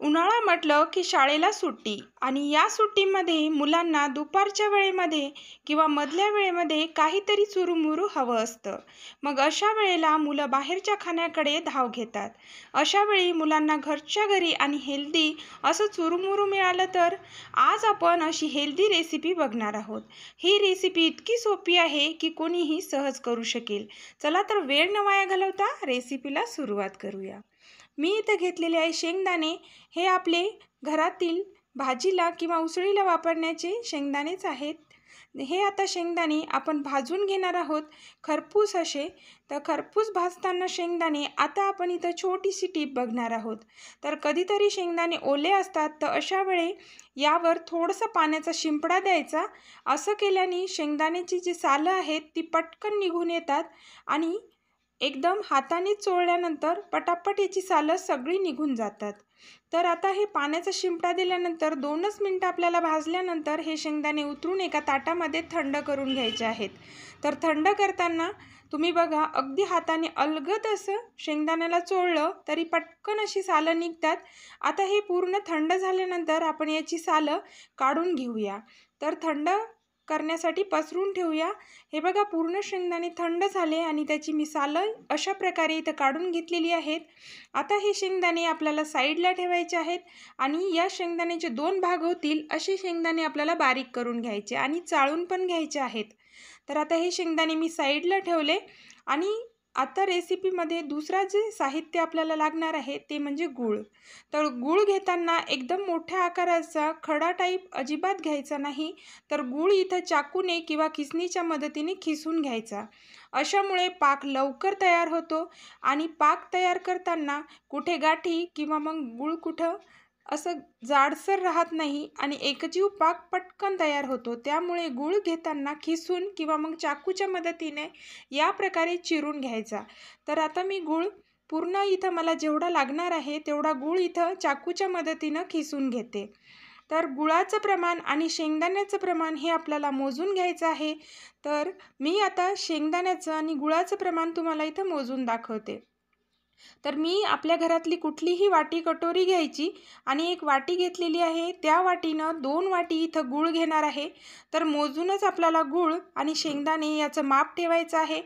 उन्हाळा म्हटलं की शाळेला सुट्टी आणि या सुट्टीमध्ये मुलांना दुपारच्या वेळेमध्ये किंवा मधल्या वेळेमध्ये काहीतरी चुरूमुरू हवं असतं. मग अशा वेळेला मुलं बाहेरच्या खाण्याकडे धाव घेतात. अशा वेळी मुलांना घरच्या घरी आणि हेल्दी असं चुरूमुरू मिळालं तर आज आपण अशी हेल्दी रेसिपी बघणार आहोत. ही रेसिपी इतकी सोपी आहे की कोणीही सहज करू शकेल. चला तर वेळ न वाया घालवता रेसिपीला सुरुवात करूया. मी इथं घेतलेले आहे शेंगदाणे. हे आपले घरातील भाजीला किंवा उसळीला वापरण्याचे शेंगदाणेच आहेत. हे आता शेंगदाणे आपण भाजून घेणार आहोत खरपूस असे. तर खरपूस भाजताना शेंगदाणे आता आपण इथं छोटीशी टीप बघणार आहोत. तर कधीतरी शेंगदाणे ओले असतात, तर अशा वेळी यावर थोडंसं पाण्याचा शिंपडा द्यायचा. असं केल्याने शेंगदाण्याची जी सालं आहेत ती पटकन निघून येतात आणि एकदम हाताने चोळल्यानंतर पटापट याची सालं सगळी निघून जातात. तर आता हे पाण्याचा शिंपडा दिल्यानंतर 2च मिनटं आपल्याला भाजल्यानंतर हे शेंगदाणे उतरून एका ताटामध्ये थंड करून घ्यायचे आहेत. तर थंड करताना तुम्ही बघा, अगदी हाताने अलगद असं शेंगदाण्याला चोळलं तरी पटकन अशी सालं निघतात. आता हे पूर्ण थंड झाल्यानंतर आपण याची सालं काढून घेऊया. तर थंड करण्यासाठी पसरून ठेवूया. हे बघा, पूर्ण शेंगदाणे थंड झाले आणि त्याची मी सालं अशा प्रकारे इथं काढून घेतलेली आहेत. आता हे शेंगदाणे आपल्याला साईडला ठेवायचे आहेत आणि या शेंगदाण्याचे 2 भाग होतील असे शेंगदाणे आपल्याला बारीक करून घ्यायचे आणि चाळून पण घ्यायचे आहेत. तर आता हे शेंगदाणे मी साईडला ठेवले आणि आता रेसिपीमध्ये दुसरा जे साहित्य आपल्याला लागणार आहे ते म्हणजे गूळ. तर गूळ घेताना एकदम मोठ्या आकाराचा खडा टाईप अजिबात घ्यायचा नाही. तर गूळ इथं चाकूने किंवा खिसणीच्या मदतीने खिसून घ्यायचा. अशामुळे पाक लवकर तयार होतो आणि पाक तयार करताना कुठे गाठी किंवा मग गूळ कुठं असं जाडसर राहत नाही आणि एकजीव पाक पटकन तयार होतो. त्यामुळे गूळ घेताना खिसून किंवा मग चाकूच्या मदतीने या प्रकारे चिरून घ्यायचा. तर आता मी गूळ पूर्ण इथं मला जेवढा लागणार आहे तेवढा गूळ इथं चाकूच्या मदतीनं खिसून घेते. तर गुळाचं प्रमाण आणि शेंगदाण्याचं प्रमाण हे आपल्याला मोजून घ्यायचं आहे. तर मी आता शेंगदाण्याचं आणि गुळाचं प्रमाण तुम्हाला इथं मोजून दाखवते. तर मी आपल्या घरातली कुठलीही वाटी कटोरी घ्यायची आणि एक वाटी घेतलेली आहे. त्या वाटीनं 2 वाटी इथं गूळ घेणार आहे. तर मोजूनच आपल्याला गूळ आणि शेंगदाणे याचं माप ठेवायचं आहे.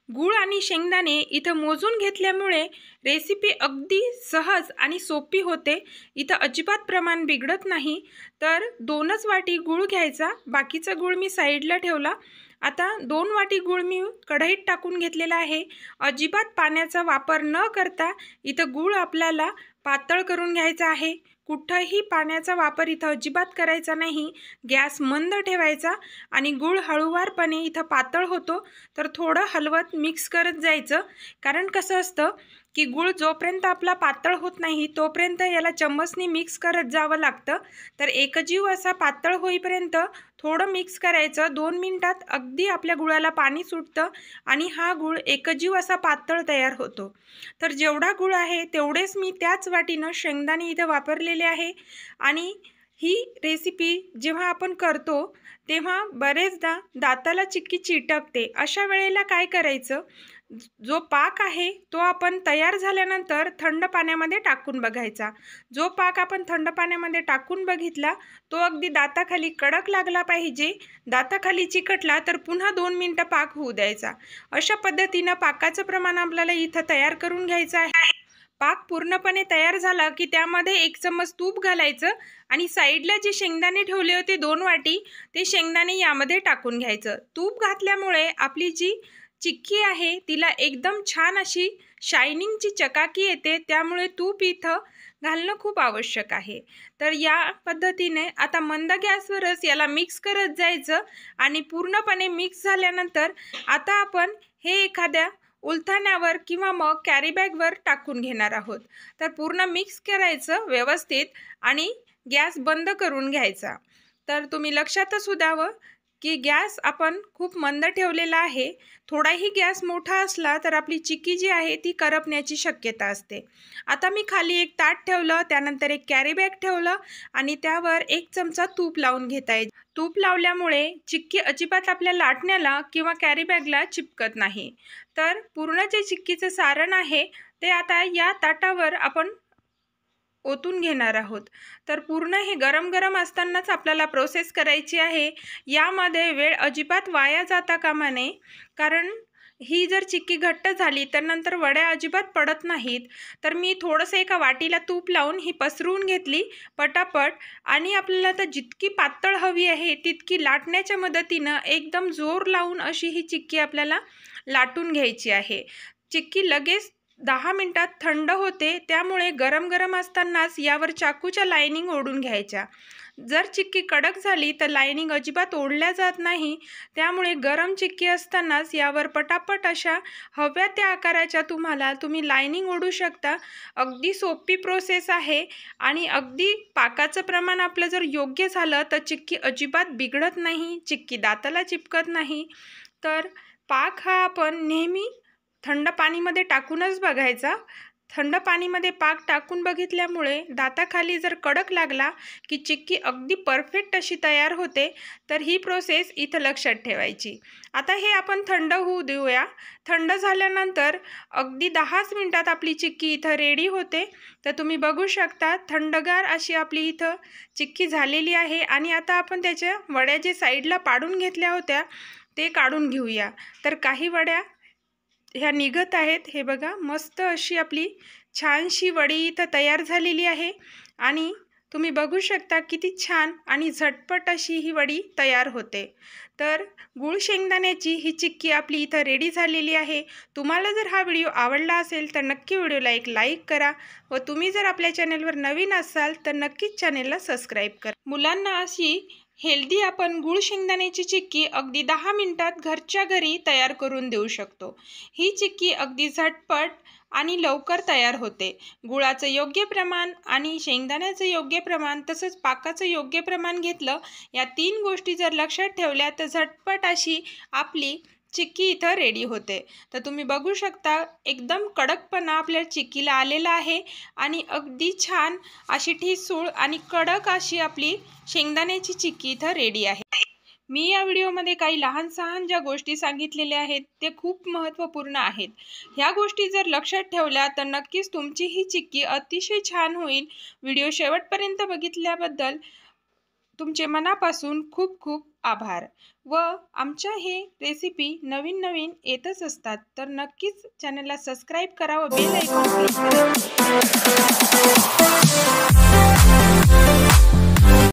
गूळ आणि शेंगदाणे इथं मोजून घेतल्यामुळे रेसिपी अगदी सहज आणि सोपी होते. इथं अजिबात प्रमाण बिघडत नाही. तर 2च वाटी गूळ घ्यायचा, बाकीचा गूळ मी साईडला ठेवला. आता 2 वाटी गूळ मी कढईत टाकून घेतलेला आहे. अजिबात पाण्याचा वापर न करता इथं गूळ आपल्याला पातळ करून घ्यायचा आहे. कुठंही पाण्याचा वापर इथं अजिबात करायचा नाही. गॅस मंद ठेवायचा आणि गूळ हळूवारपणे इथं पातळ होतो. तर थोडं हलवत मिक्स करत जायचं. कारण कसं असतं की गूळ जोपर्यंत आपला पातळ होत नाही तोपर्यंत याला चम्मचने मिक्स करत जावं लागतं. तर एकजीव असा पातळ होईपर्यंत थोडं मिक्स करायचं. 2 मिनिटात अगदी आपल्या गुळाला पाणी सुटतं आणि हा गूळ एकजीव असा पातळ तयार होतो. तर जेवढा गूळ आहे तेवढेच मी त्याच वाटीनं शेंगदाणे इथं वापरलेले आहे. आणि ही रेसिपी जेव्हा आपण करतो तेव्हा बरेचदा दाताला चिक्की चिटकते. अशा वेळेला काय करायचं, जो पाक आहे तो आपण तयार झाल्यानंतर थंड पाण्यामध्ये टाकून बघायचा. जो पाक आपण थंड पाण्यामध्ये टाकून बघितला तो अगदी दाताखाली कडक लागला पाहिजे. दाताखाली चिकटला तर पुन्हा 2 मिनिटं पाक होऊ द्यायचा. अशा पद्धतीनं पाकाचं प्रमाण आपल्याला इथं तयार करून घ्यायचं आहे. पाक पूर्णपणे तयार झाला की त्यामध्ये 1 चम्मच तूप घालायचं आणि साईडला जे शेंगदाणे ठेवले होते 2 वाटी, ते शेंगदाणे यामध्ये टाकून घ्यायचं. तूप घातल्यामुळे आपली जी चिक्की आहे तिला एकदम छान अशी शायनिंगची चकाकी येते. त्यामुळे तूप इथं घालणं खूप आवश्यक आहे. तर या पद्धतीने आता मंद गॅसवरच याला मिक्स करत जायचं आणि पूर्णपणे मिक्स झाल्यानंतर आता आपण हे एखाद्या उलथाण्यावर किंवा मग कॅरीबॅगवर टाकून घेणार आहोत. तर पूर्ण मिक्स करायचं व्यवस्थित आणि गॅस बंद करून घ्यायचा. तर तुम्ही लक्षातच द्यावं की गॅस आपण खूप मंद ठेवलेला आहे. थोडाही गॅस मोठा असला तर आपली चिक्की जी आहे ती करपण्याची शक्यता असते. आता मी खाली एक ताट ठेवलं, त्यानंतर एक कॅरीबॅग ठेवलं आणि त्यावर 1 चमचा तूप लावून घेता येईल. तूप लावल्यामुळे चिक्की अजिबात आपल्या लाटण्याला किंवा कॅरीबॅगला चिपकत नाही. तर पूर्ण जे चिक्कीचं सारण आहे ते आता या ताटावर आपण ओतून घेणार आहोत। तर पूर्ण हे गरम गरम असतानाच आपल्याला प्रोसेस करायची आहे। यामध्ये वेळ अजिबात वाया जाता कामा नये, कारण ही जर चिक्की घट्ट झाली तर नंतर वड्या अजिबात पडत नाहीत। तर मी थोडंसं एका वाटीला तूप लावून ही पसरवून घेतली पटापट, आणि आपल्याला तर जितकी पातळ हवी आहे तितकी लाटण्याच्या मदतीनं एकदम जोर लावून अशी ही चिक्की आपल्याला लाटून घ्यायची आहे। चिक्की लगेच 10 मिनिटात थंड होते, त्यामुळे गरम गरम असतानाच यावर चाकूच्या लाईनिंग ओढून घ्यायच्या। जर चिक्की कडक झाली तर लाईनिंग अजिबात ओढल्या जात नाही, त्यामुळे गरम चिक्की असतानाच यावर पटापट अशा हव्या त्या आकाराच्या तुम्ही लाईनिंग ओढू शकता। अगदी सोपी प्रोसेस आहे, आणि अगदी पाकाचं प्रमाण आपलं जर योग्य झालं तर चिक्की अजिबात बिघडत नाही, चिक्की दाताला चिपकत नाही। तर पाक हा आपण नेहमी थंड पाणीमध्ये टाकूनच बघायचा। थंड पाणीमध्ये पाक टाकून बघितल्यामुळे दाताखाली जर कडक लागला की चिक्की अगदी परफेक्ट अशी तयार होते। तर ही प्रोसेस इथं लक्षात ठेवायची। आता हे आपण थंड होऊ देऊया। थंड झाल्यानंतर अगदी 10च मिनिटात आपली चिक्की इथं रेडी होते। तर तुम्ही बघू शकता थंडगार अशी आपली इथं चिक्की झालेली आहे, आणि आता आपण त्याच्या वड्या जे साईडला पाडून घेतल्या होत्या ते काढून घेऊया। तर काही वड्या ह्या निघत आहेत, हे बघा मस्त अशी आपली छानशी वडी इथं तयार झालेली आहे, आणि तुम्ही बघू शकता किती छान आणि झटपट अशी ही वडी तयार होते। तर गूळ शेंगदाण्याची ही चिक्की आपली इथं रेडी झालेली आहे। तुम्हाला जर हा व्हिडिओ आवडला असेल तर नक्की व्हिडिओला एक लाईक करा, व तुम्ही जर आपल्या चॅनलवर नवीन असाल तर नक्कीच चॅनलला सबस्क्राईब करा। मुलांना अशी हेल्दी आपण गूळ शेंगदाण्याची चिक्की अगदी 10 मिनिटात घरच्या घरी तयार करून देऊ शकतो। ही चिक्की अगदी झटपट आणि लवकर तयार होते। गुळाचं योग्य प्रमाण आणि शेंगदाण्याचं योग्य प्रमाण तसंच पाकाचं योग्य प्रमाण घेतलं, या 3 गोष्टी जर लक्षात ठेवल्या तर झटपट अशी आपली चिक्की इथं रेडी होते। तर तुम्ही बघू शकता एकदम कडकपणा आपल्या चिक्कीला आलेला आहे, आणि अगदी छान अशी ठिसूळ आणि कडक अशी आपली शेंगदाण्याची चिक्की इथं रेडी आहे। मी या व्हिडिओमध्ये काही लहान सहान ज्या गोष्टी सांगितलेल्या आहेत ते खूप महत्त्वपूर्ण आहेत। ह्या गोष्टी जर लक्षात ठेवल्या तर नक्कीच तुमची ही चिक्की अतिशय छान होईल। व्हिडिओ शेवटपर्यंत बघितल्याबद्दल तुमचे मनापासून खूप खूप आभार। व आमच्या हे रेसिपी नवीन नवीन येतच असतात, तर नक्कीच चॅनलला सबस्क्राईब करा व बेल आयकॉन क्लिक करा।